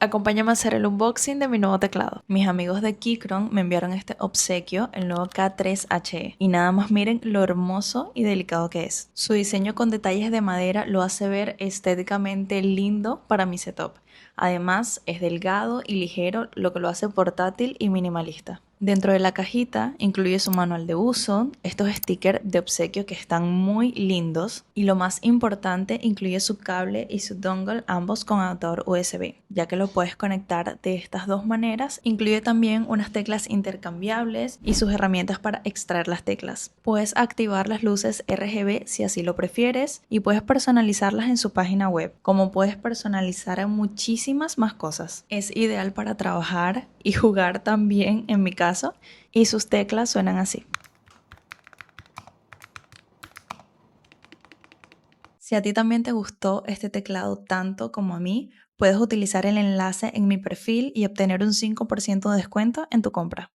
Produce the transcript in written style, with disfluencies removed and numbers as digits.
Acompáñame a hacer el unboxing de mi nuevo teclado. Mis amigos de Keychron me enviaron este obsequio, el nuevo K3HE. Y nada más miren lo hermoso y delicado que es. Su diseño con detalles de madera lo hace ver estéticamente lindo para mi setup. Además, es delgado y ligero, lo que lo hace portátil y minimalista. Dentro de la cajita incluye su manual de uso, estos stickers de obsequio que están muy lindos y lo más importante incluye su cable y su dongle, ambos con adaptador USB, ya que lo puedes conectar de estas dos maneras. Incluye también unas teclas intercambiables y sus herramientas para extraer las teclas. Puedes activar las luces RGB si así lo prefieres y puedes personalizarlas en su página web, como puedes personalizar muchísimas más cosas. Es ideal para trabajar y jugar también en mi caso, y sus teclas suenan así. Si a ti también te gustó este teclado tanto como a mí, puedes utilizar el enlace en mi perfil y obtener un 5% de descuento en tu compra.